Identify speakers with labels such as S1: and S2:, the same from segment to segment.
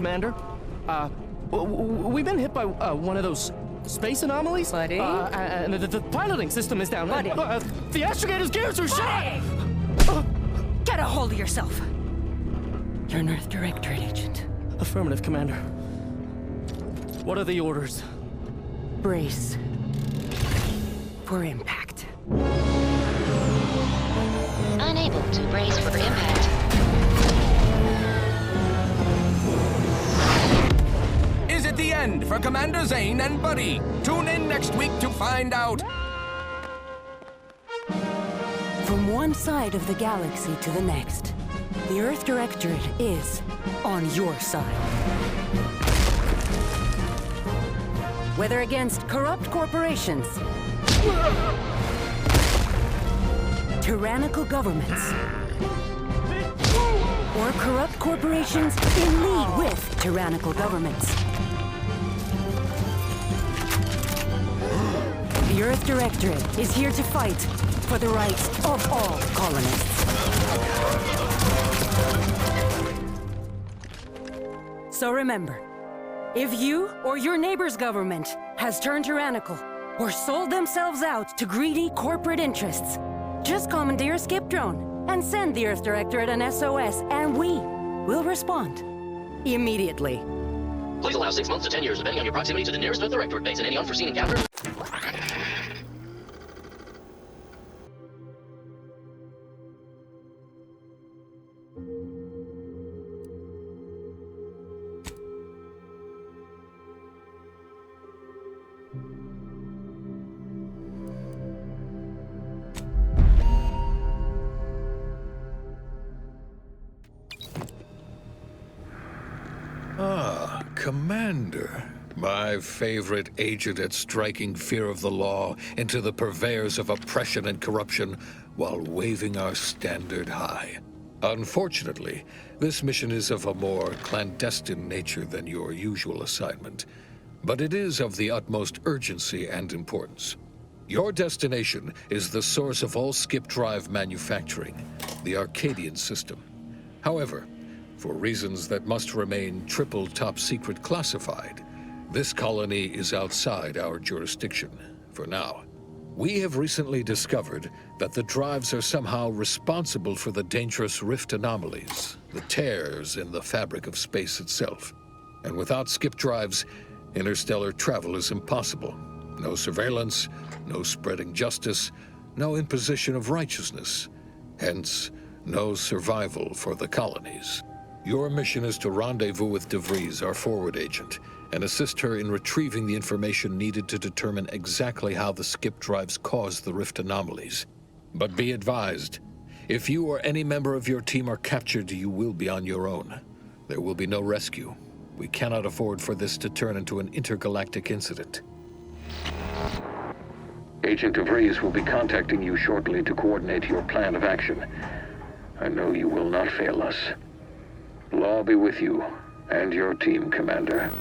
S1: Commander. We've been hit by one of those space anomalies.
S2: Buddy?
S1: And the piloting system is down.
S2: Buddy?
S1: The astrogator's gears are shot!
S2: Get a hold of yourself. You're an Earth Directorate agent.
S1: Affirmative, Commander. What are the orders?
S2: Brace for impact.
S3: Unable to brace for impact.
S4: Is it the end for Commander Zane and Buddy? Tune in next week to find out.
S2: From one side of the galaxy to the next, the Earth Directorate is on your side. Whether against corrupt corporations, tyrannical governments, or corrupt corporations in league with tyrannical governments, the Earth Directorate is here to fight for the rights of all colonists. So remember, if you or your neighbor's government has turned tyrannical or sold themselves out to greedy corporate interests, just commandeer a skip drone and send the Earth Directorate an SOS, and we will respond immediately.
S5: Please allow 6 months to 10 years, depending on your proximity to the nearest Earth Directorate base and any unforeseen encounters.
S6: Commander, my favorite agent at striking fear of the law into the purveyors of oppression and corruption while waving our standard high. Unfortunately, this mission is of a more clandestine nature than your usual assignment, but it is of the utmost urgency and importance. Your destination is the source of all skip drive manufacturing, the Arcadian system. However, for reasons that must remain triple top secret classified, this colony is outside our jurisdiction for now. We have recently discovered that the drives are somehow responsible for the dangerous rift anomalies, the tears in the fabric of space itself. And without skip drives, interstellar travel is impossible. No surveillance, no spreading justice, no imposition of righteousness. Hence, no survival for the colonies. Your mission is to rendezvous with DeVries, our forward agent, and assist her in retrieving the information needed to determine exactly how the skip drives cause the rift anomalies. But be advised, if you or any member of your team are captured, you will be on your own. There will be no rescue. We cannot afford for this to turn into an intergalactic incident. Agent DeVries will be contacting you shortly to coordinate your plan of action. I know you will not fail us. Law be with you and your team, Commander.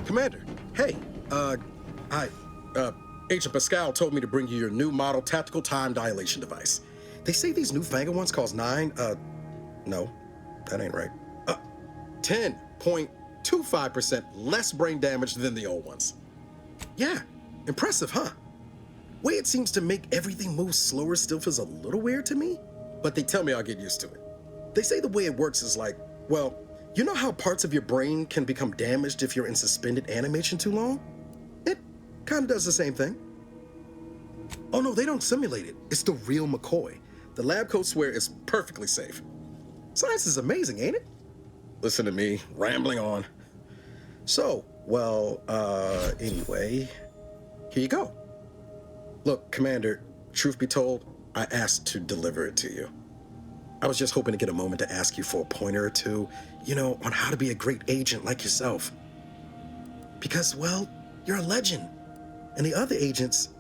S7: Commander, hey, Agent Pascal told me to bring you your new model tactical time dilation device. They say these newfangled ones cost no, that ain't right. 10.25% less brain damage than the old ones. Yeah, impressive, huh? Way it seems to make everything move slower still feels a little weird to me, but they tell me I'll get used to it. They say the way it works is like, well, you know how parts of your brain can become damaged if you're in suspended animation too long? It Kinda does the same thing. Oh no, they don't simulate it. It's the real McCoy. The lab coats swear it's perfectly safe. Science is amazing, ain't it? Listen to me, rambling on. So, well, anyway, here you go. Look, Commander, truth be told, I asked to deliver it to you. I was just hoping to get a moment to ask you for a pointer or two, you know, on how to be a great agent like yourself. Because, well, you're a legend. And the other agents,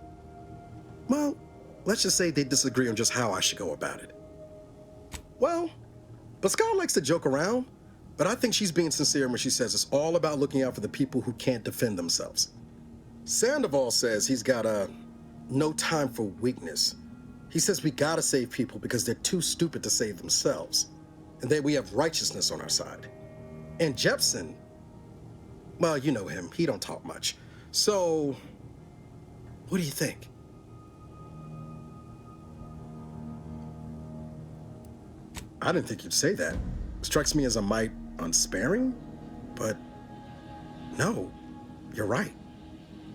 S7: well, let's just say they disagree on just how I should go about it. Well, Pascal likes to joke around, but I think she's being sincere when she says it's all about looking out for the people who can't defend themselves. Sandoval says he's got no time for weakness. He says we gotta save people because they're too stupid to save themselves. And then we have righteousness on our side. And Jepson, well, you know him, he don't talk much. So, what do you think? I didn't think you'd say that. Strikes me as a mite unsparing, but no, you're right.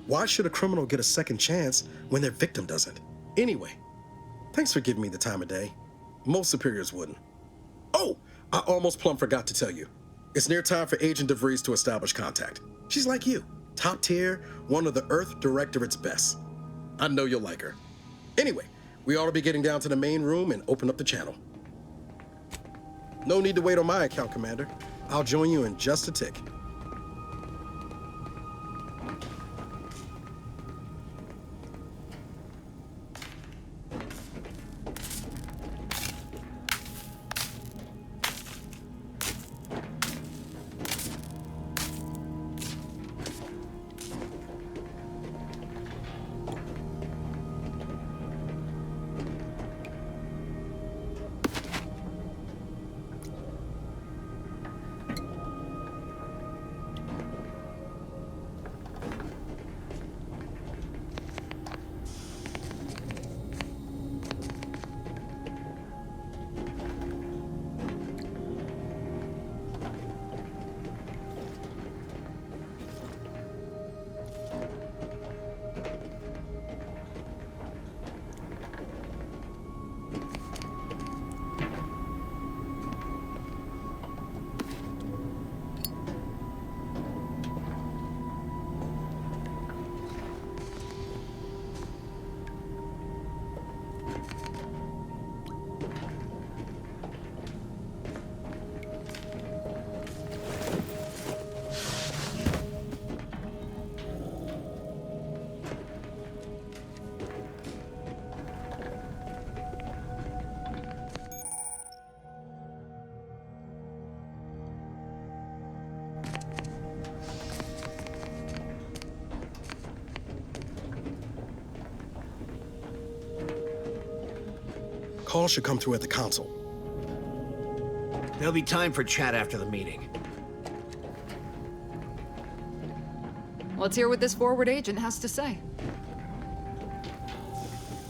S7: Why should a criminal get a second chance when their victim doesn't? Anyway, thanks for giving me the time of day. Most superiors wouldn't. Oh, I almost plumb forgot to tell you. It's near time for Agent DeVries to establish contact. She's like you, top tier, one of the Earth Directorate's best. I know you'll like her. Anyway, we ought to be getting down to the main room and open up the channel. No need to wait on my account, Commander. I'll join you in just a tick. Call should come through at the console.
S8: There'll be time for chat after the meeting.
S9: Let's hear what this forward agent has to say.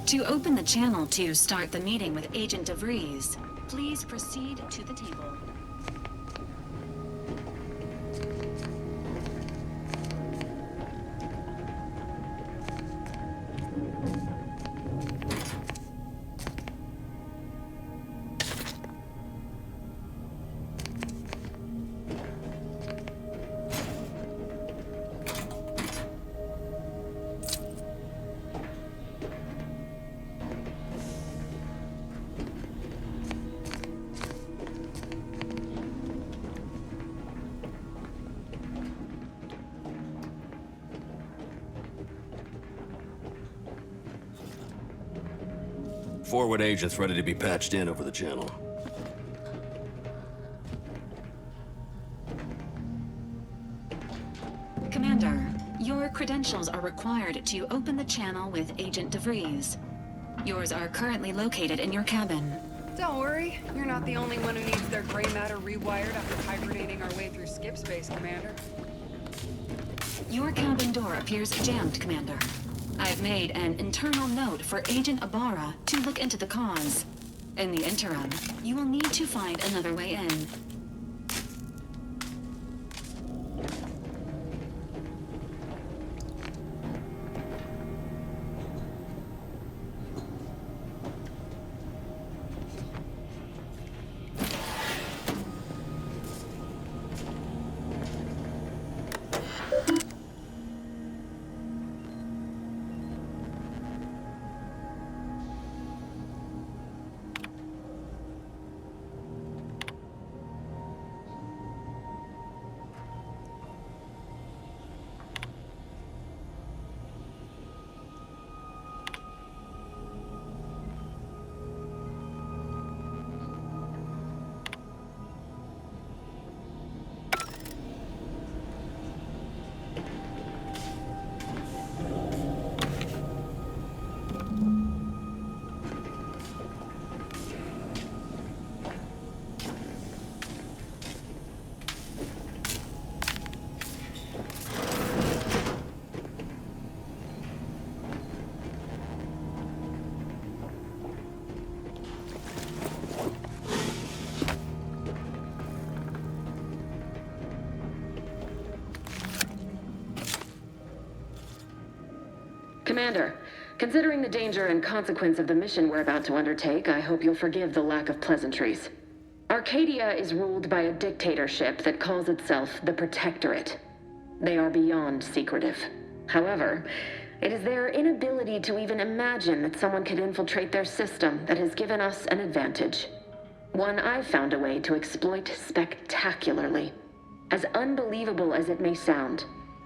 S3: To open the channel to start the meeting with Agent DeVries, please proceed to the table.
S10: Forward agents ready to be patched in over the channel.
S3: Commander, your credentials are required to open the channel with Agent DeVries. Yours are currently located in your cabin.
S9: Don't worry, you're not the only one who needs their gray matter rewired after hibernating our way through skip space, Commander.
S3: Your cabin door appears jammed, Commander. I've made an internal note for Agent Ibarra to look into the cause. In the interim, you will need to find another way in.
S11: Commander, considering the danger and consequence of the mission we're about to undertake, I hope you'll forgive the lack of pleasantries. Arcadia is ruled by a dictatorship that calls itself the Protectorate. They are beyond secretive. However, it is their inability to even imagine that someone could infiltrate their system that has given us an advantage. One I've found a way to exploit spectacularly. As unbelievable as it may sound,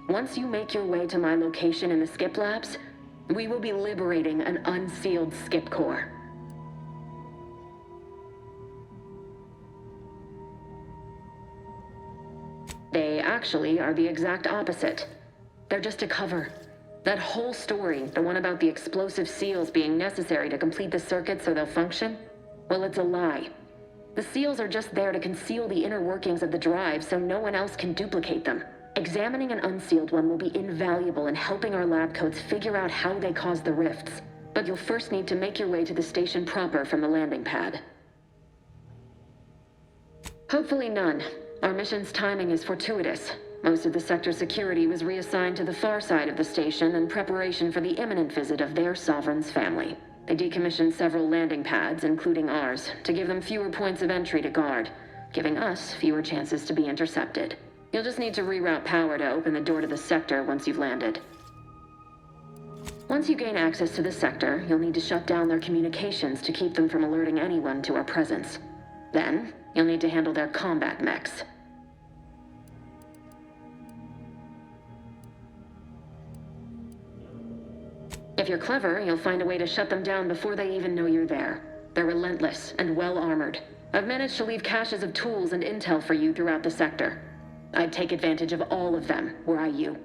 S11: once you make your way to my location in the Skip Labs, we will be liberating an unsealed Skip core. They actually are the exact opposite. They're just a cover. That whole story, the one about the explosive seals being necessary to complete the circuit so they'll function, well, it's a lie. The seals are just there to conceal the inner workings of the drive so no one else can duplicate them. Examining an unsealed one will be invaluable in helping our lab coats figure out how they cause the rifts. But you'll first need to make your way to the station proper from the landing pad. Hopefully none. Our mission's timing is fortuitous. Most of the sector's security was reassigned to the far side of the station in preparation for the imminent visit of their sovereign's family. They decommissioned several landing pads, including ours, to give them fewer points of entry to guard, giving us fewer chances to be intercepted. You'll just need to reroute power to open the door to the sector once you've landed. Once you gain access to the sector, you'll need to shut down their communications to keep them from alerting anyone to our presence. Then, you'll need to handle their combat mechs. If you're clever, you'll find a way to shut them down before they even know you're there. They're relentless and well-armored. I've managed to leave caches of tools and intel for you throughout the sector. I'd take advantage of all of them, were I you.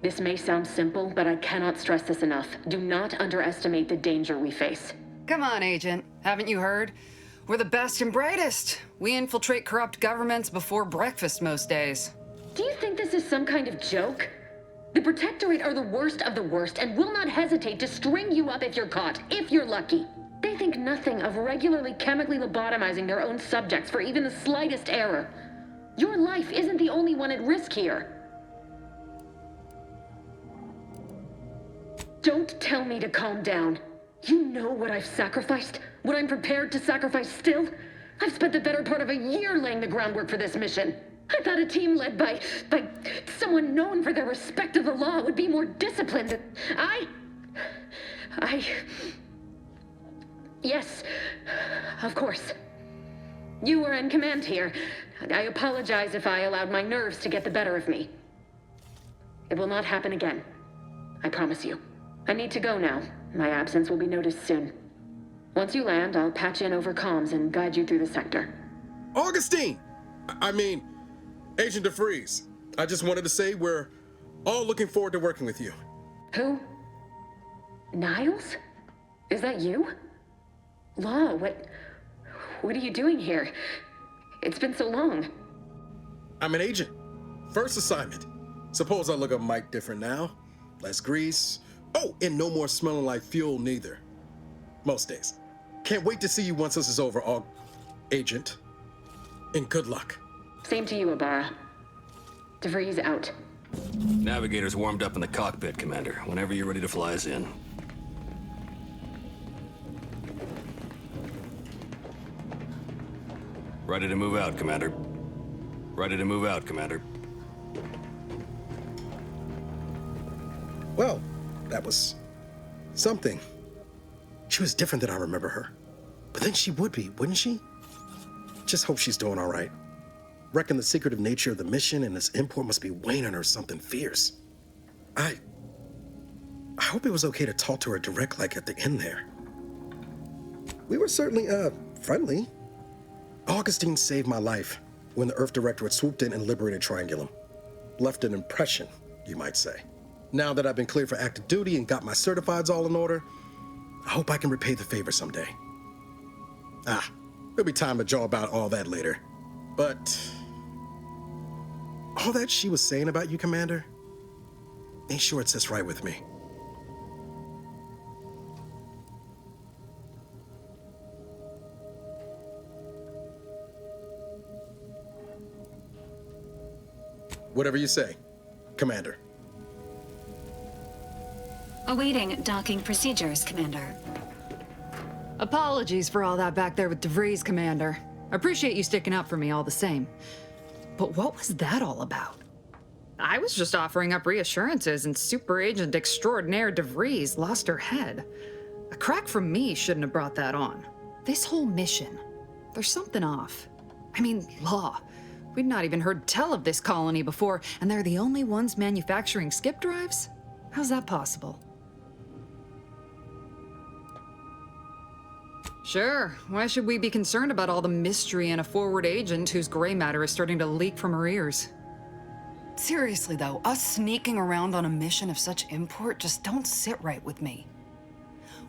S11: This may sound simple, but I cannot stress this enough. Do not underestimate the danger we face.
S9: Come on, Agent. Haven't you heard? We're the best and brightest. We infiltrate corrupt governments before breakfast most days.
S11: Do you think this is some kind of joke? The Protectorate are the worst of the worst and will not hesitate to string you up if you're caught, if you're lucky. They think nothing of regularly chemically lobotomizing their own subjects for even the slightest error. Your life isn't the only one at risk here. Don't tell me to calm down. You know what I've sacrificed, what I'm prepared to sacrifice still. I've spent the better part of a year laying the groundwork for this mission. I thought a team led by someone known for their respect of the law would be more disciplined. Yes, of course. You were in command here. I apologize if I allowed my nerves to get the better of me. It will not happen again. I promise you. I need to go now. My absence will be noticed soon. Once you land, I'll patch in over comms and guide you through the sector.
S7: Augustine! Agent DeFreeze. I just wanted to say we're all looking forward to working with you.
S11: Who? Niles? Is that you? Law, what are you doing here? It's been so long.
S7: I'm an agent. First assignment. Suppose I look a mite different now. Less grease. Oh, and no more smelling like fuel neither. Most days. Can't wait to see you once this is over, Agent. And good luck.
S11: Same to you, Ibarra. DeVries out.
S10: Navigator's warmed up in the cockpit, Commander. Whenever you're ready to fly us in. Ready to move out, Commander. Ready to move out, Commander.
S7: Well, that was something. She was different than I remember her. But then she would be, wouldn't she? Just hope she's doing all right. Reckon the secretive nature of the mission and its import must be weighing on her something fierce. I hope it was okay to talk to her direct like at the end there. We were certainly, friendly. Augustine saved my life when the Earth Directorate swooped in and liberated Triangulum. Left an impression, you might say. Now that I've been cleared for active duty and got my certifieds all in order, I hope I can repay the favor someday. There'll be time to jaw about all that later. But all that she was saying about you, Commander, ain't sure it sits right with me. Whatever you say, Commander.
S3: Awaiting docking procedures, Commander.
S9: Apologies for all that back there with DeVries, Commander. Appreciate you sticking up for me all the same. But what was that all about? I was just offering up reassurances and Super Agent Extraordinaire DeVries lost her head. A crack from me shouldn't have brought that on. This whole mission, there's something off. I mean, law. We'd not even heard tell of this colony before, and they're the only ones manufacturing skip drives? How's that possible? Sure, why should we be concerned about all the mystery in a forward agent whose gray matter is starting to leak from her ears? Seriously though, us sneaking around on a mission of such import just don't sit right with me.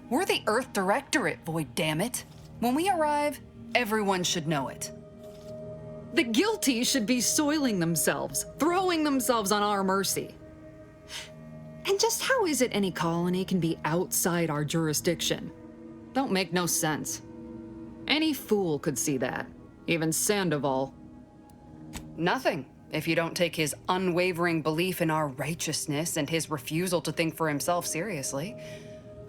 S9: We're the Earth Directorate, Void, damn it. When we arrive, everyone should know it. The guilty should be soiling themselves, throwing themselves on our mercy. And just how is it any colony can be outside our jurisdiction? Don't make no sense. Any fool could see that, even Sandoval. Nothing, if you don't take his unwavering belief in our righteousness and his refusal to think for himself seriously.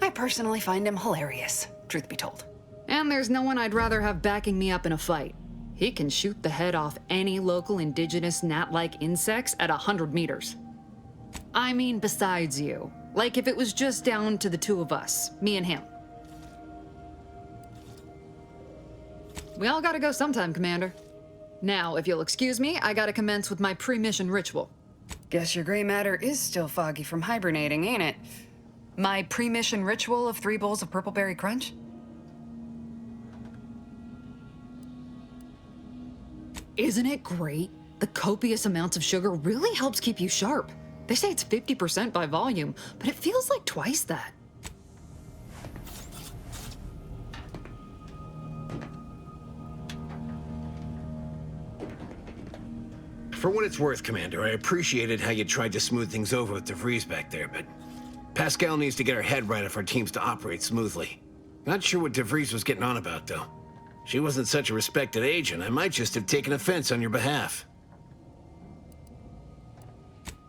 S9: I personally find him hilarious, truth be told. And there's no one I'd rather have backing me up in a fight. He can shoot the head off any local indigenous gnat-like insects at 100 meters. I mean besides you. Like if it was just down to the two of us, me and him. We all gotta go sometime, Commander. Now, if you'll excuse me, I gotta commence with my pre-mission ritual. Guess your gray matter is still foggy from hibernating, ain't it? My pre-mission ritual of 3 bowls of purple berry crunch? Isn't it great? The copious amounts of sugar really helps keep you sharp. They say it's 50% by volume, but it feels like twice that.
S8: For what it's worth, Commander, I appreciated how you tried to smooth things over with DeVries back there, but Pascal needs to get her head right if our team's to operate smoothly. Not sure what DeVries was getting on about, though. She wasn't such a respected agent. I might just have taken offense on your behalf.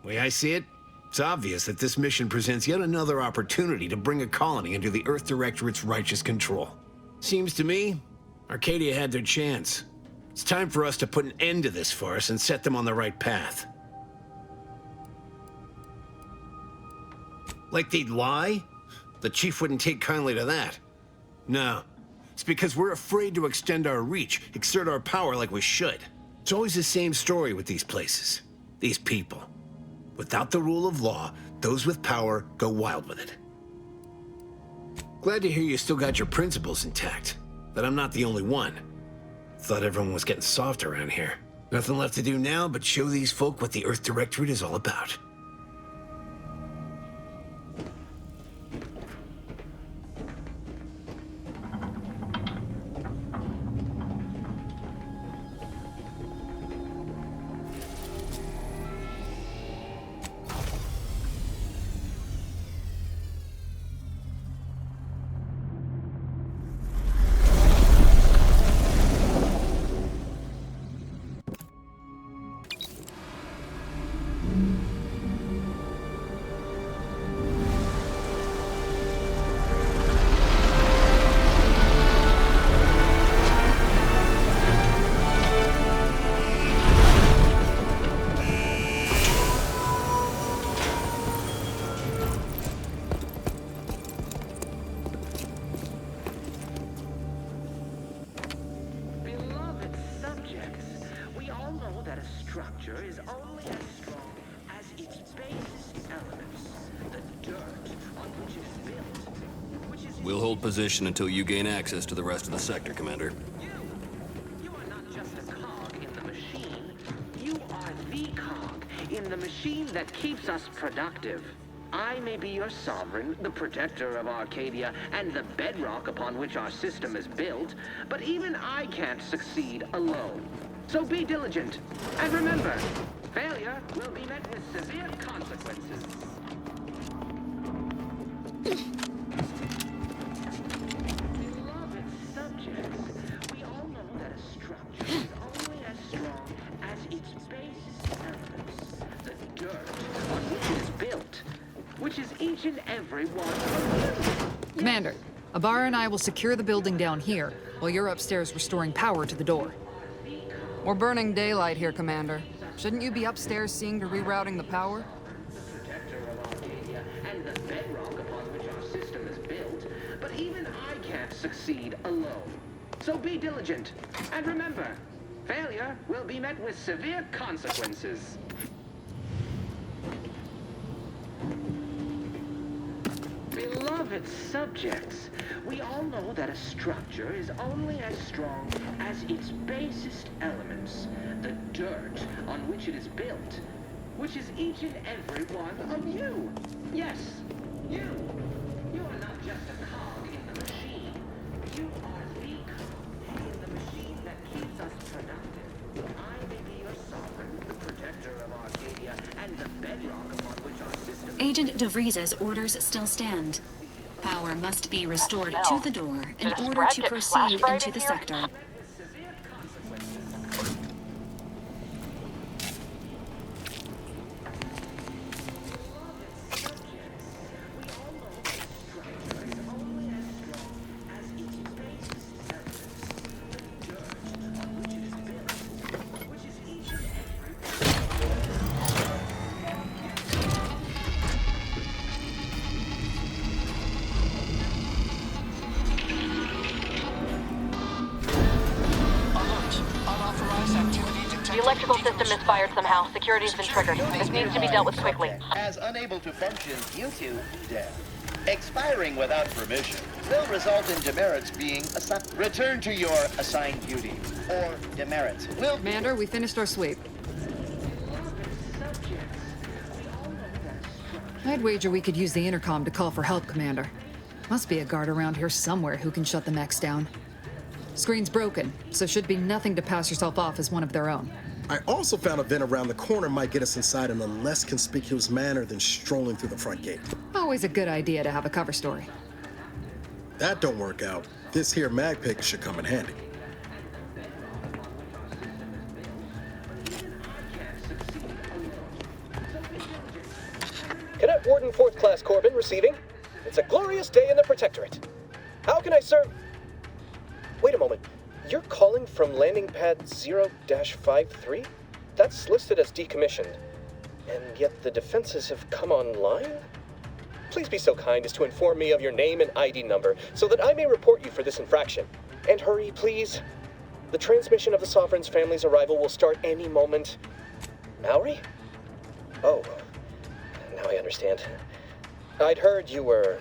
S8: Way I see it, it's obvious that this mission presents yet another opportunity to bring a colony under the Earth Directorate's righteous control. Seems to me, Arcadia had their chance. It's time for us to put an end to this farce and set them on the right path. Like they'd lie? The Chief wouldn't take kindly to that. No. It's because we're afraid to extend our reach, exert our power like we should. It's always the same story with these places, these people. Without the rule of law, those with power go wild with it. Glad to hear you still got your principles intact, that I'm not the only one. Thought everyone was getting soft around here. Nothing left to do now but show these folk what the Earth Directorate is all about.
S10: We'll hold position until you gain access to the rest of the sector, Commander.
S12: You are not just a cog in the machine. You are the cog in the machine that keeps us productive. I may be your sovereign, the protector of Arcadia, and the bedrock upon which our system is built, but even I can't succeed alone. So be diligent, and remember, failure will be met with severe consequences. Beloved subjects, we all know that a structure is only as strong as its base elements, the dirt on which it is built, which is each each and every one of you.
S9: Commander, Ibarra and I will secure the building down here, while you're upstairs restoring power to the door. We're burning daylight here, Commander. Shouldn't you be upstairs seeing to rerouting the power?
S12: Protector of Arcadia and the bedrock upon which our system is built, but even I can't succeed alone. So be diligent, and remember, failure will be met with severe consequences. Beloved subjects, we all know that a structure is only as strong as its basest elements, the dirt on which it is built, which is each and every one of you. Yes, you. You are not just a cog in the machine. You are the cog in the machine that keeps us productive. I may be your sovereign, the protector of Arcadia, and the bedrock upon which our system...
S3: Agent De Vries's orders still stand. Power must be restored to the door in order to proceed into the sector.
S13: The electrical system misfired somehow. Security's been triggered. This needs to be dealt with quickly.
S14: As unable to function due to death. Expiring without permission will result in demerits being assigned. Return to your assigned duty, or demerits will...
S9: Commander, we finished our sweep. I'd wager we could use the intercom to call for help, Commander. Must be a guard around here somewhere who can shut the mechs down. Screen's broken, so should be nothing to pass yourself off as one of their own.
S7: I also found a vent around the corner might get us inside in a less conspicuous manner than strolling through the front gate.
S9: Always a good idea to have a cover story.
S7: That don't work out. This here mag pick should come in handy.
S15: Cadet Warden 4th Class Corbin receiving. It's a glorious day in the Protectorate. How can I serve? Wait a moment. You're calling from landing pad 0-53? That's listed as decommissioned. And yet the defenses have come online? Please be so kind as to inform me of your name and ID number so that I may report you for this infraction. And hurry, please. The transmission of the Sovereign's family's arrival will start any moment. Maori? Oh, now I understand. I'd heard you were,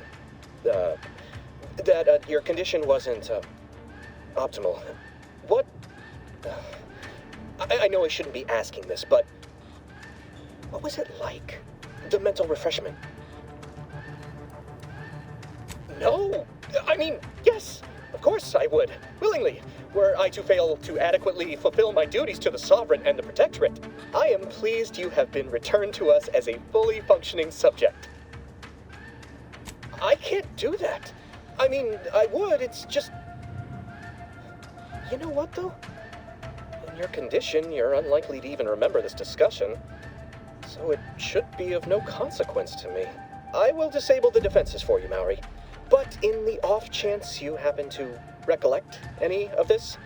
S15: that your condition wasn't, optimal. What? I know I shouldn't be asking this, but what was it like? The mental refreshment? No! I mean, yes! Of course I would. Willingly. Were I to fail to adequately fulfill my duties to the Sovereign and the Protectorate, I am pleased you have been returned to us as a fully functioning subject. I can't do that. I mean, I would, it's just... You know what, though? In your condition, you're unlikely to even remember this discussion, so it should be of no consequence to me. I will disable the defenses for you, Maori, but in the off chance you happen to recollect any of this,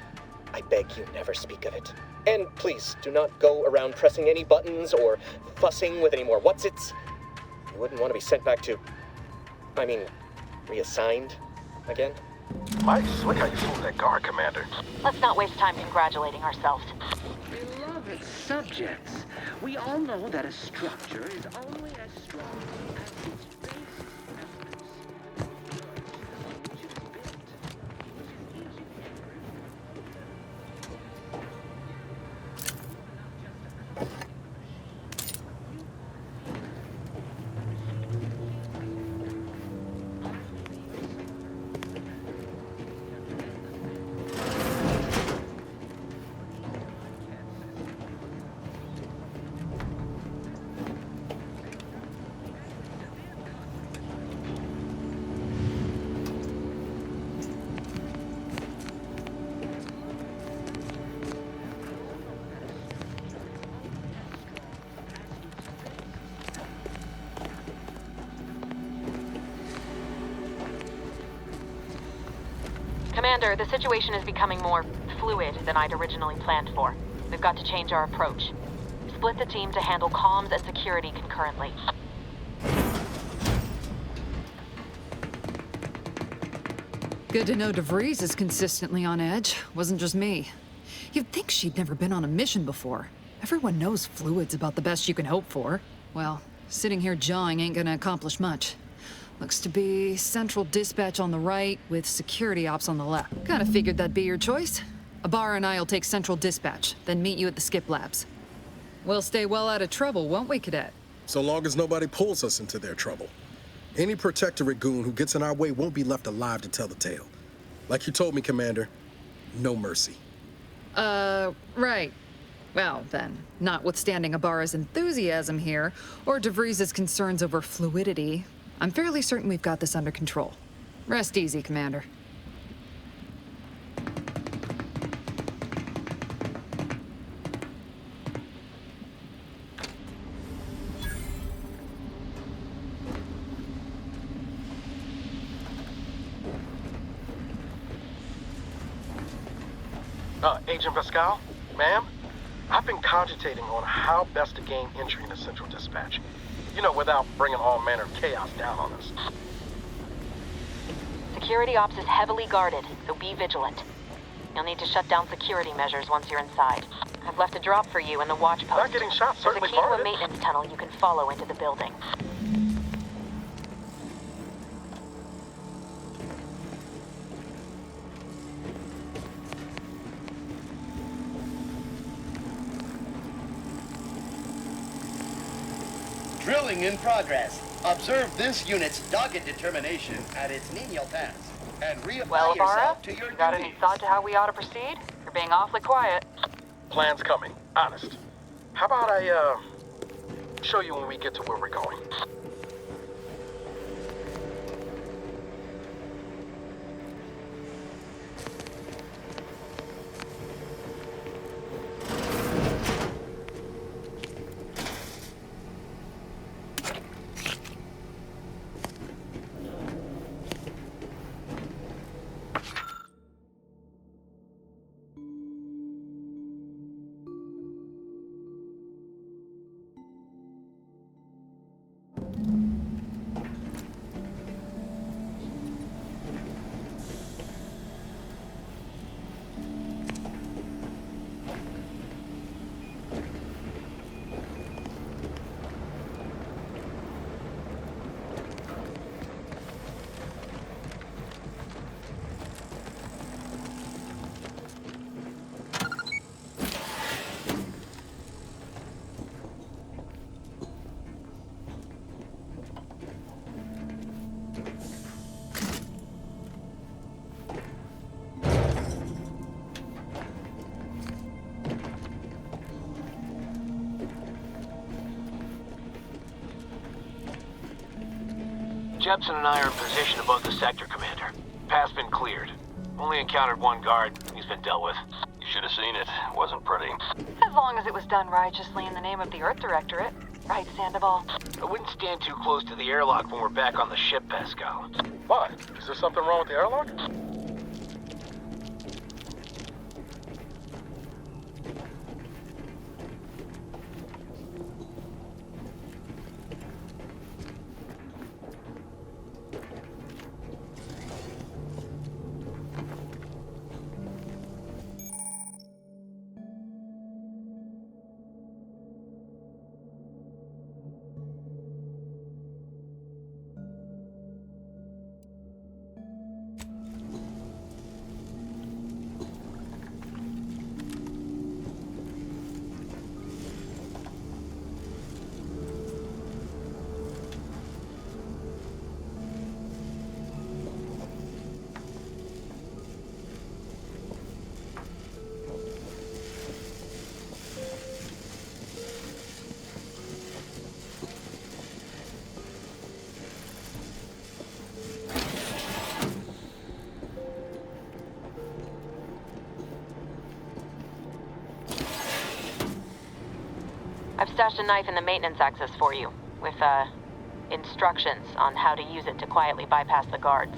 S15: I beg you never speak of it. And please, do not go around pressing any buttons or fussing with any more whatsits. You wouldn't want to be sent back to... reassigned again?
S16: Mighty slick how you fooled that guard, Commander.
S13: Let's not waste time congratulating ourselves.
S12: Beloved subjects, we all know that a structure is only as strong as its base elements.
S13: Commander, the situation is becoming more fluid than I'd originally planned for. We've got to change our approach. Split the team to handle comms and security concurrently.
S9: Good to know DeVries is consistently on edge. Wasn't just me. You'd think she'd never been on a mission before. Everyone knows fluid's about the best you can hope for. Well, sitting here jawing ain't gonna accomplish much. Looks to be central dispatch on the right with security ops on the left. Kinda figured that'd be your choice. Ibarra and I'll take central dispatch, then meet you at the skip labs. We'll stay well out of trouble, won't we, Cadet?
S7: So long as nobody pulls us into their trouble. Any Protectorate goon who gets in our way won't be left alive to tell the tale. Like you told me, Commander, no mercy.
S9: Right. Well, then, notwithstanding Ibarra's enthusiasm here, or DeVries' concerns over fluidity, I'm fairly certain we've got this under control. Rest easy, Commander.
S16: Agent Pascal, ma'am, I've been cogitating on how best to gain entry into Central Dispatch. You know, without bringing all manner of chaos down on us.
S13: Security ops is heavily guarded, so be vigilant. You'll need to shut down security measures once you're inside. I've left a drop for you in the watch post.
S16: Not getting shot
S13: There's a
S16: certainly
S13: key to a
S16: warranted.
S13: maintenance tunnel you can follow into the building.
S14: Drilling in progress. Observe this unit's dogged determination at its menial task, and reapply
S13: Well, Ibarra,
S14: yourself to your
S13: you got any
S14: duties.
S13: thought to how we ought to proceed? You're being awfully quiet.
S16: Plan's coming, honest. How about I, show you when we get to where we're going?
S17: Jepson and I are in position above the sector, Commander. Path's been cleared. Only encountered one guard. He's been dealt with.
S10: You should have seen it. Wasn't pretty.
S13: As long as it was done righteously in the name of the Earth Directorate. Right, Sandoval?
S17: I wouldn't stand too close to the airlock when we're back on the ship, Pascal.
S16: Why? Is there something wrong with the airlock?
S13: I've stashed a knife in the maintenance access for you, with, instructions on how to use it to quietly bypass the guards.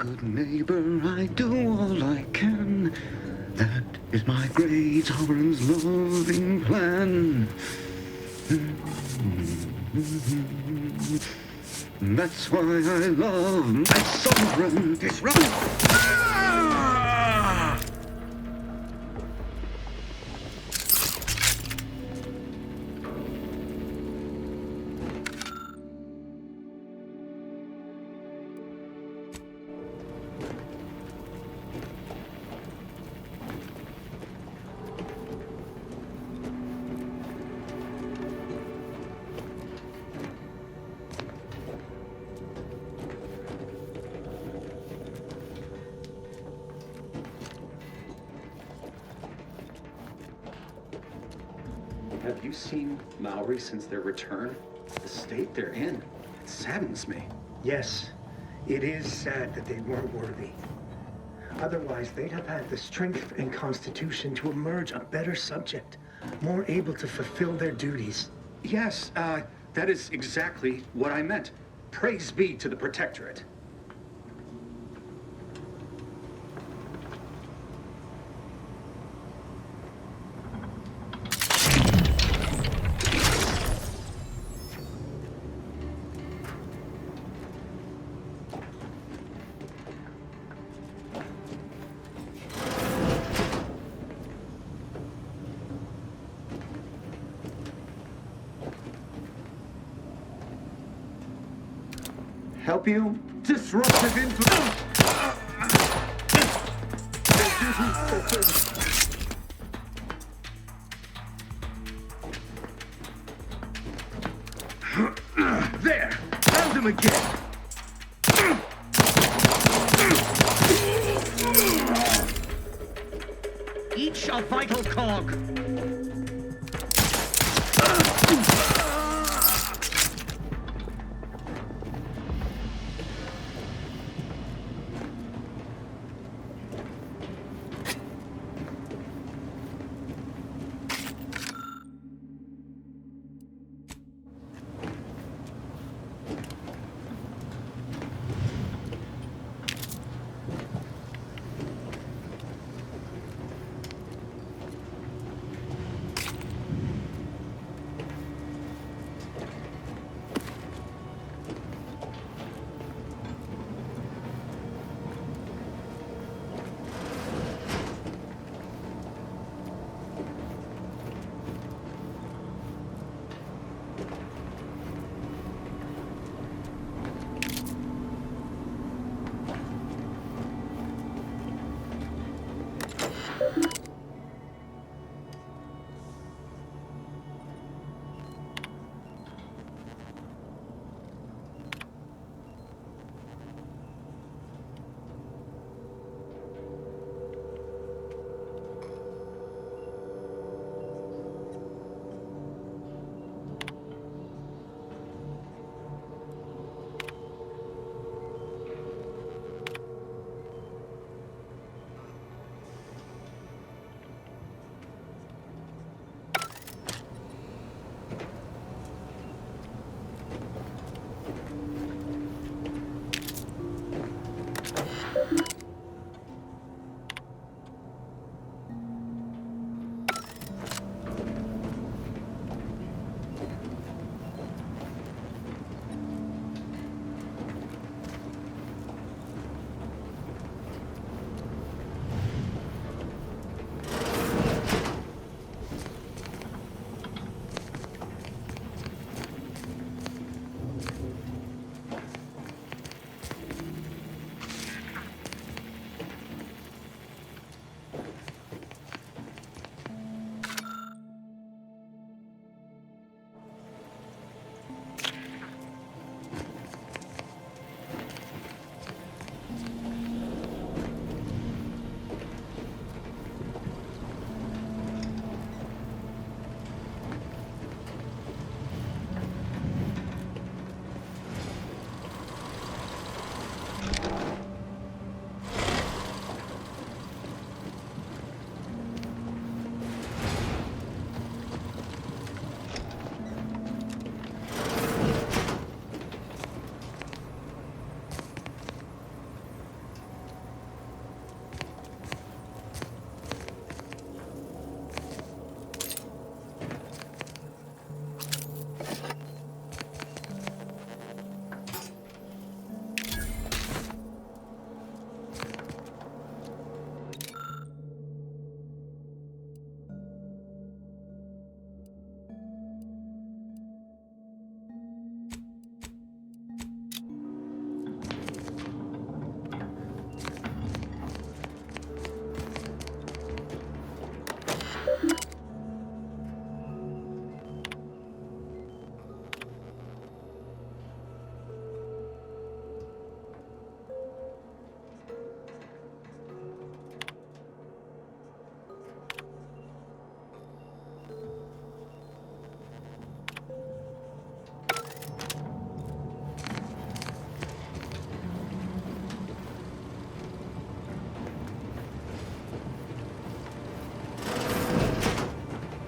S18: good neighbor, I do all I can. That is my great sovereign's loving plan. That's why I love my sovereign disrupt.
S19: Have you seen Maori since their return? The state they're in, it saddens me.
S20: Yes, it is sad that they weren't worthy. Otherwise, they'd have had the strength and constitution to emerge a better subject, more able to fulfill their duties.
S19: Yes, that is exactly what I meant. Praise be to the Protectorate.
S18: Help you? Disruptive influence!
S20: There! Found him again! Each a vital cog!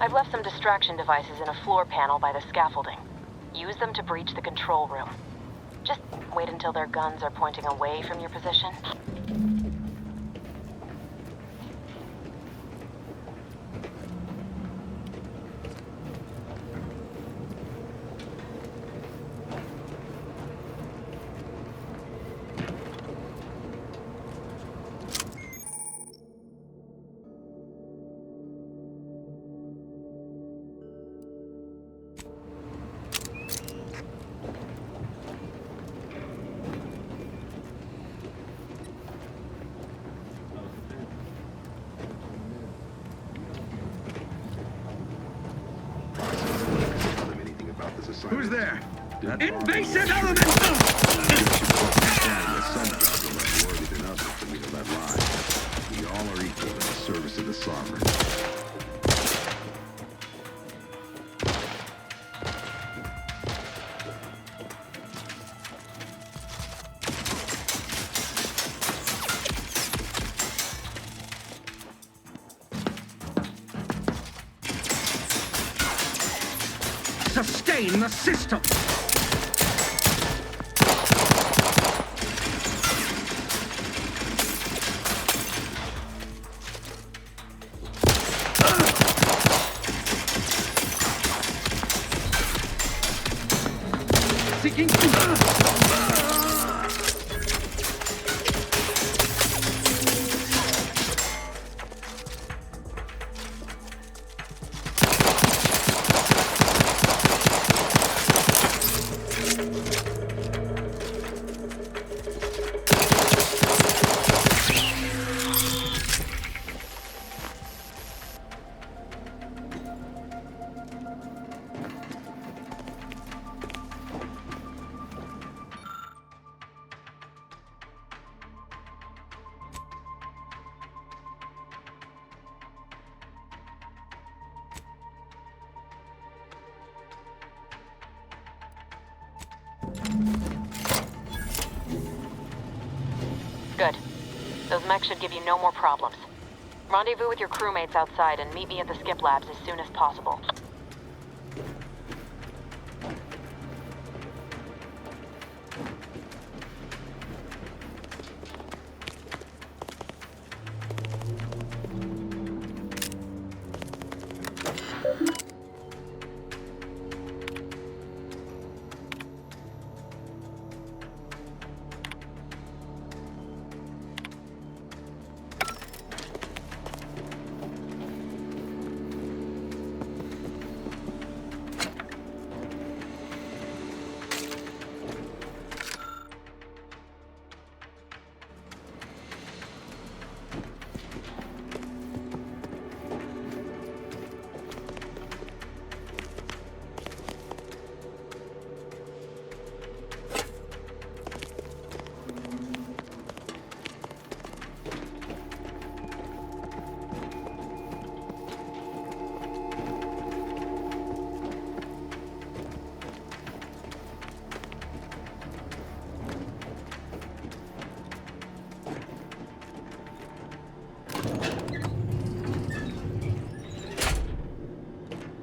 S13: I've left some distraction devices in a floor panel by the scaffolding. Use them to breach the control room. Just wait until their guns are pointing away from your position.
S21: Who's there? Invasive elements! We all are equal in the service of the sovereign. Sustain the system! Seeking
S13: Good. Those mechs should give you no more problems. Rendezvous with your crewmates outside and meet me at the skip labs as soon as possible.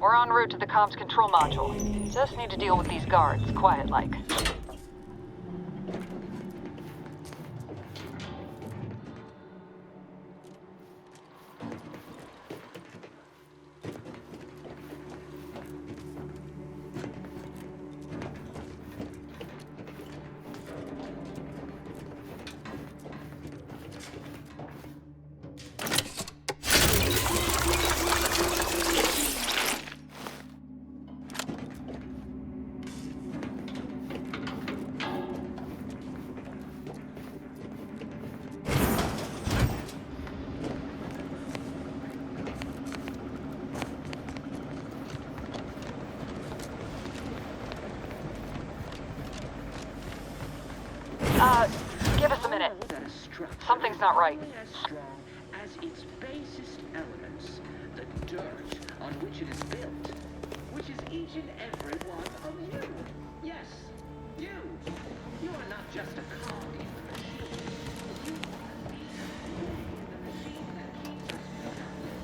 S13: We're en route to the comms control module. Just need to deal with these guards, quiet-like. Give us a minute. Something's not right.
S12: As strong as its basest elements, the dirt on which it is built, which is each and every one of you. Yes, you. You are not just a cog in the machine. You are the machine that keeps us productive.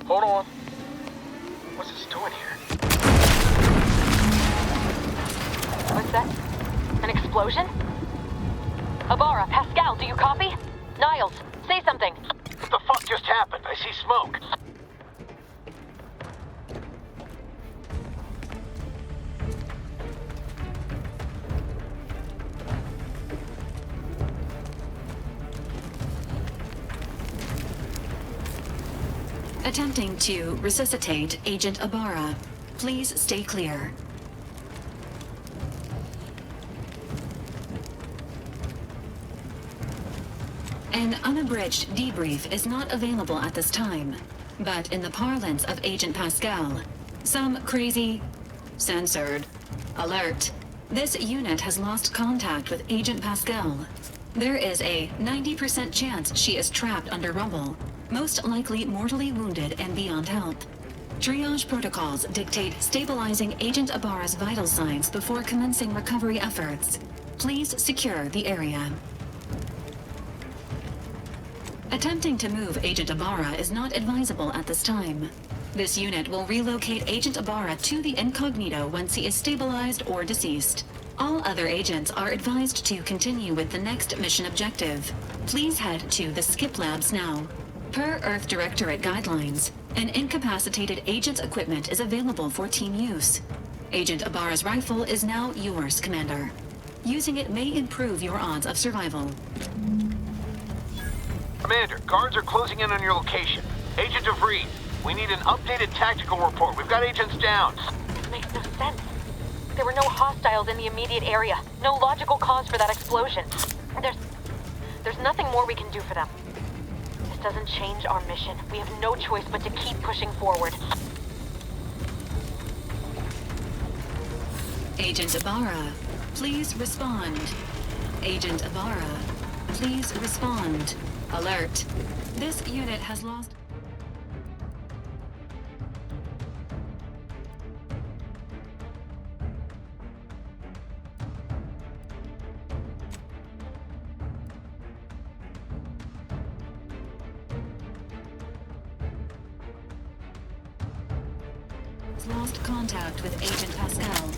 S16: Hold on. What's this doing here?
S13: What's that? An explosion? Abara, Pascal, do you copy? Niles, say something.
S17: What the fuck just happened? I see smoke.
S3: Attempting to resuscitate Agent Abara. Please stay clear. An unabridged debrief is not available at this time, but in the parlance of Agent Pascal, some crazy, censored, alert. This unit has lost contact with Agent Pascal. There is a 90% chance she is trapped under rubble, most likely mortally wounded and beyond help. Triage protocols dictate stabilizing Agent Abara's vital signs before commencing recovery efforts. Please secure the area. Attempting to move Agent Abara is not advisable at this time. This unit will relocate Agent Abara to the incognito once he is stabilized or deceased. All other agents are advised to continue with the next mission objective. Please head to the Skip Labs now. Per Earth Directorate guidelines, an incapacitated agent's equipment is available for team use. Agent Abara's rifle is now yours, Commander. Using it may improve your odds of survival.
S17: Commander, guards are closing in on your location. Agent DeVries, we need an updated tactical report. We've got agents down.
S13: This makes no sense. There were no hostiles in the immediate area. No logical cause for that explosion. There's nothing more we can do for them. This doesn't change our mission. We have no choice but to keep pushing forward.
S3: Agent Abara, please respond. Agent Abara, please respond. Alert. This unit has lost... lost contact with Agent Pascal.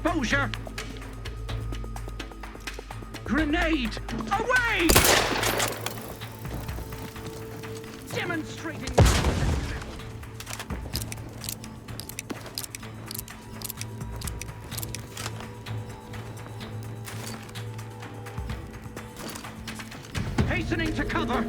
S1: Exposure! Grenade! Away! Demonstrating... Hastening to cover!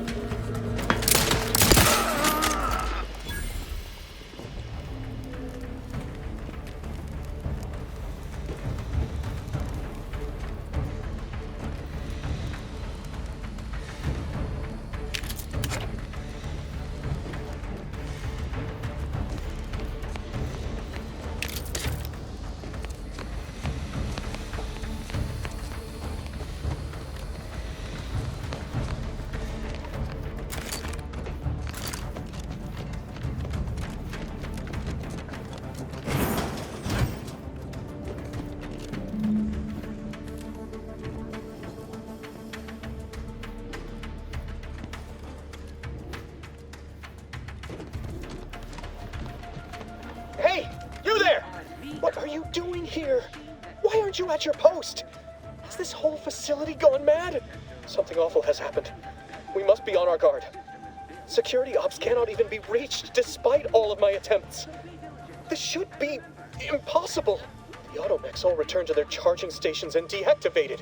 S15: Here? Why aren't you at your post? Has this whole facility gone mad? Something awful has happened. We must be on our guard. Security ops cannot even be reached despite all of my attempts. This should be impossible. The automechs all returned to their charging stations and deactivated.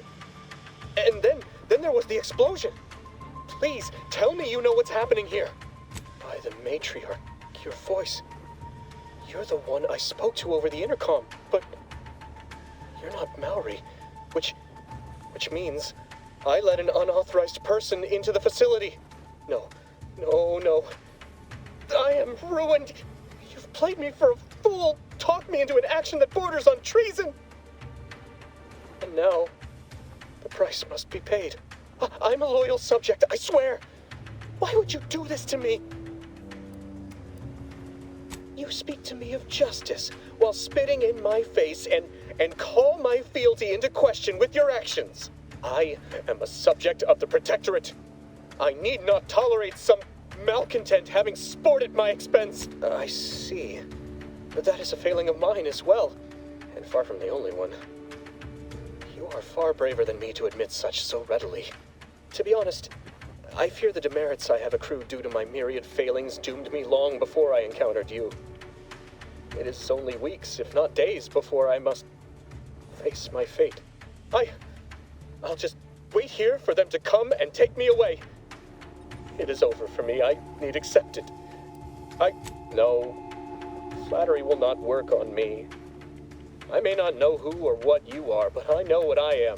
S15: And then there was the explosion. Please, tell me you know what's happening here. By the matriarch, your voice. You're the one I spoke to over the intercom, but You're not Maori, which means I let an unauthorized person into the facility. No. I am ruined. You've played me for a fool, talked me into an action that borders on treason. And now, the price must be paid. I'm a loyal subject, I swear. Why would you do this to me? You speak to me of justice while spitting in my face and call my fealty into question with your actions. I am a subject of the Protectorate. I need not tolerate some malcontent having sport at my expense. I see. But that is a failing of mine as well, and far from the only one. You are far braver than me to admit such so readily. To be honest, I fear the demerits I have accrued due to my myriad failings doomed me long before I encountered you. It is only weeks, if not days, before I must face my fate. I'll just wait here for them to come and take me away. It is over for me. I need accept it. No. Flattery will not work on me. I may not know who or what you are, but I know what I am.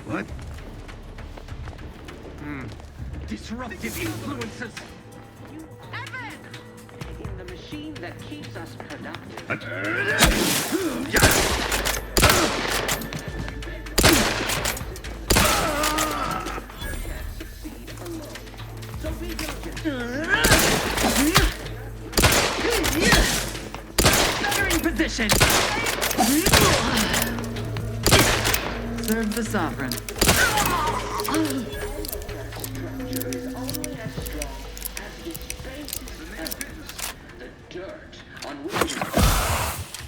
S1: What? Disruptive influences!
S12: In the machine that keeps us productive.
S1: Stuttering position!
S9: Serve the sovereign.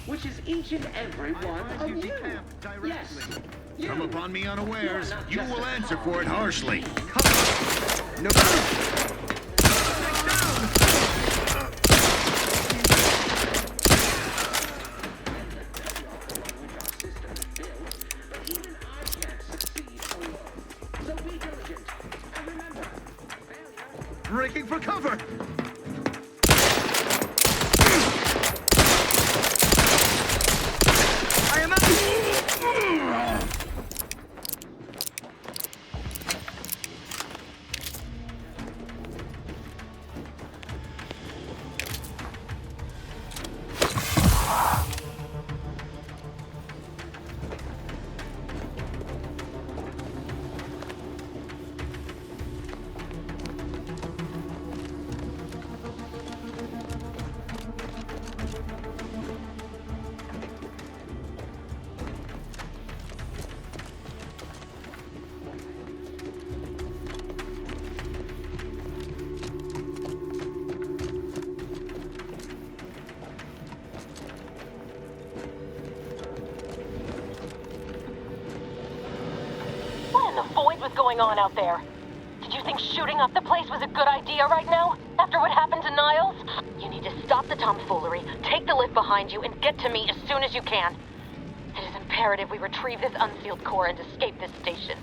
S12: Which is each and every one of you. Yes.
S4: Come upon me unawares, you will answer for it harshly.
S1: No.
S4: Breaking for cover!
S1: I am
S13: going on out there? Did you think shooting up the place was a good idea right now? After what happened to Niles? You need to stop the tomfoolery, take the lift behind you, and get to me as soon as you can. It is imperative we retrieve this unsealed core and escape this station.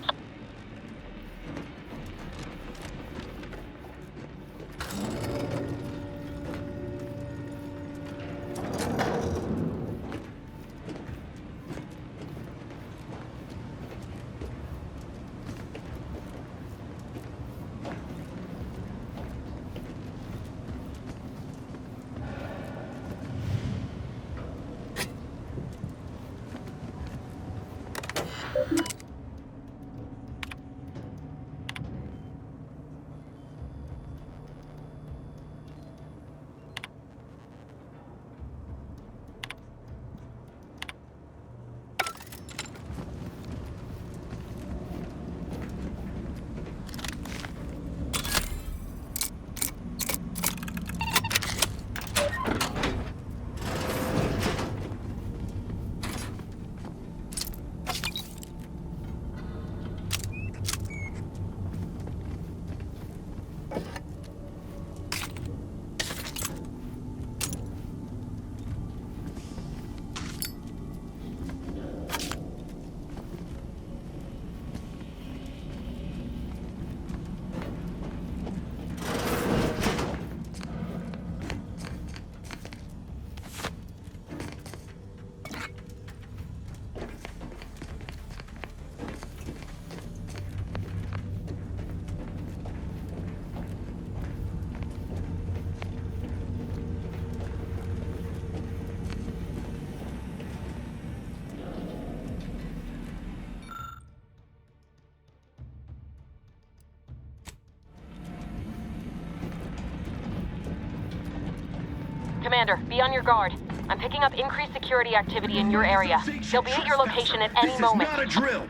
S13: Commander, be on your guard. I'm picking up increased security activity in your area. They'll be at your location at any moment.
S4: This is not a drill!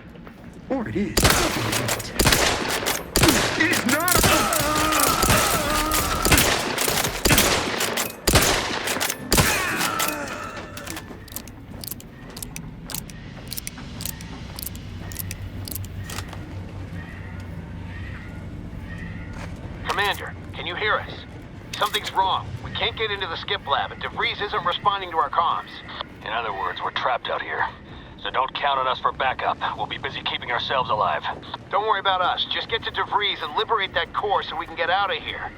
S18: Or it is.
S4: It's not a...
S17: Commander, can you hear us? Something's wrong. We can't get into the skip lab, and DeVries isn't responding to our comms. In other words, we're trapped out here. So don't count on us for backup. We'll be busy keeping ourselves alive. Don't worry about us. Just get to DeVries and liberate that core so we can get out of here.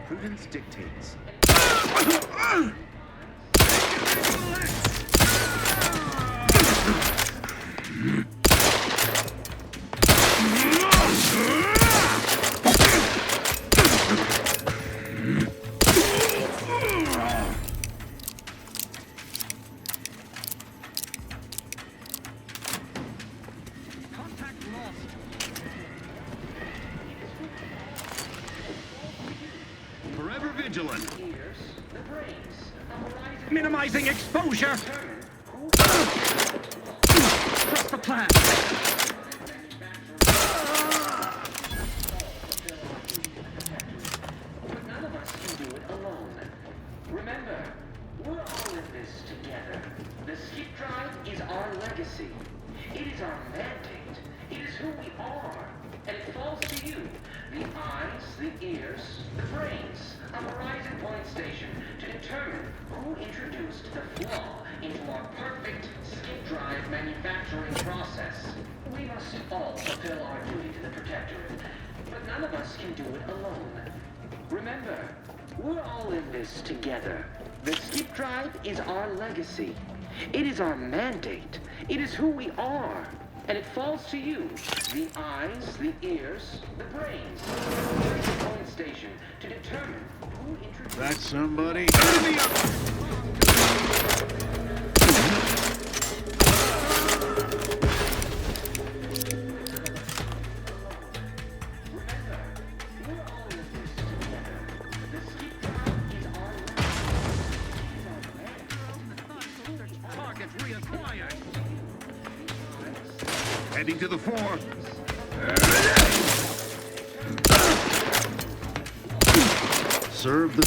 S18: Prudence dictates.
S4: Forever vigilant. Minimizing exposure. Trust the plan.
S12: But none of us can do it alone. Remember, we're all in this together. The skip drive is our legacy. It is our mandate. It is who we are. And it falls to you, the eyes, the ears, the brains, a horizon point station, to determine who introduced the flaw into our perfect skip drive manufacturing process. We must all fulfill our duty to the Protectorate, but none of us can do it alone. Remember, we're all in this together. The skip drive is our legacy. It is our mandate. It is who we are. And it falls to you, the eyes, the ears, the brains, the point station, to determine who introduced...
S4: That's somebody. Heading to the fore.
S18: Serve the...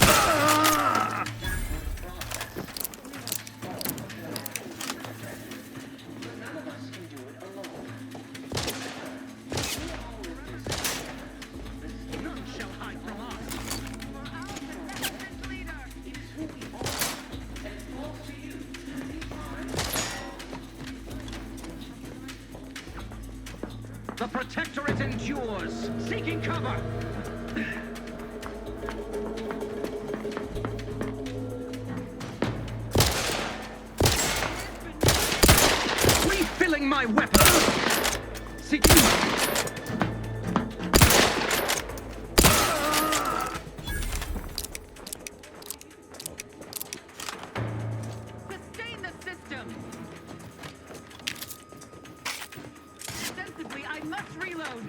S1: The Protectorate endures, seeking cover. Refilling my weapon. Seeking. Sustain the system. Sensibly, I must reload.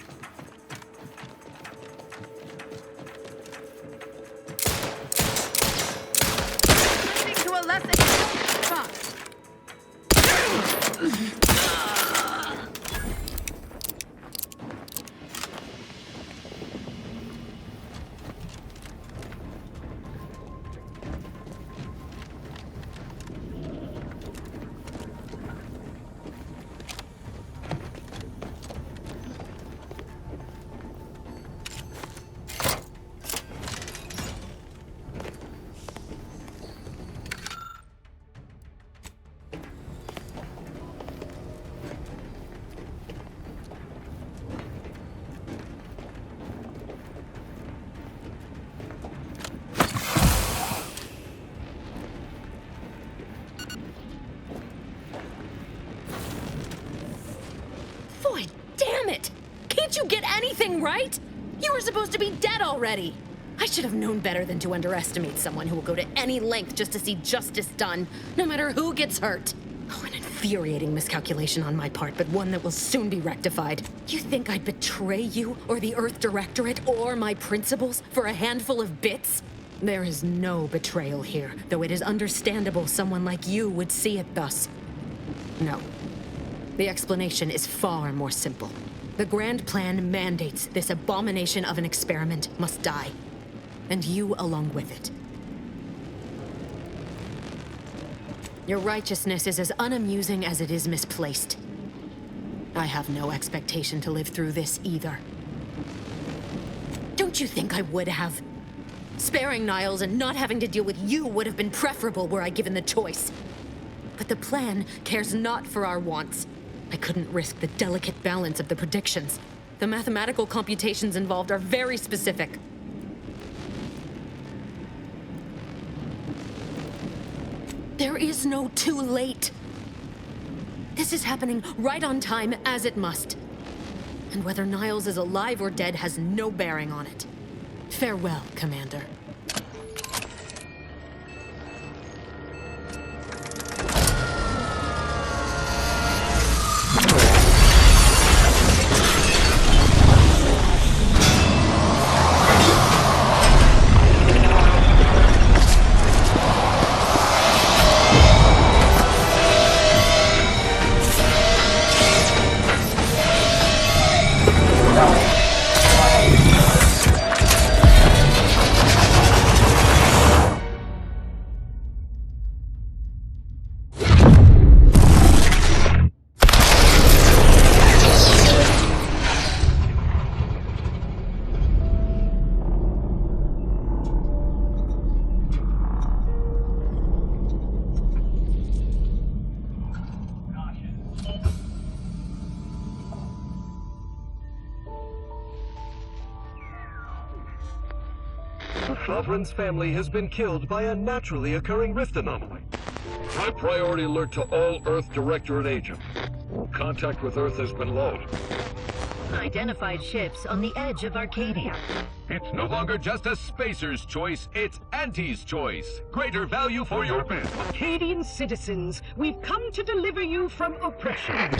S1: Leading to a less exposed spot.
S2: Boy, damn it! Can't you get anything right? You were supposed to be dead already. I should have known better than to underestimate someone who will go to any length just to see justice done, no matter who gets hurt. Oh, an infuriating miscalculation on my part, but one that will soon be rectified. You think I'd betray you, or the Earth Directorate, or my principles for a handful of bits? There is no betrayal here, though it is understandable someone like you would see it thus. No. The explanation is far more simple. The grand plan mandates this abomination of an experiment must die. And you along with it. Your righteousness is as unamusing as it is misplaced. I have no expectation to live through this either. Don't you think I would have? Sparing Niles and not having to deal with you would have been preferable were I given the choice. But the plan cares not for our wants. I couldn't risk the delicate balance of the predictions. The mathematical computations involved are very specific. There is no too late. This is happening right on time, as it must. And whether Niles is alive or dead has no bearing on it. Farewell, Commander.
S22: Sovereign's family has been killed by a naturally occurring rift anomaly. High priority alert to all Earth Directorate agents. Contact with Earth has been low.
S23: Identified ships on the edge of Arcadia.
S22: It's no longer just a spacer's choice, it's Auntie's choice. Greater value for your bid.
S23: Arcadian citizens, we've come to deliver you from oppression.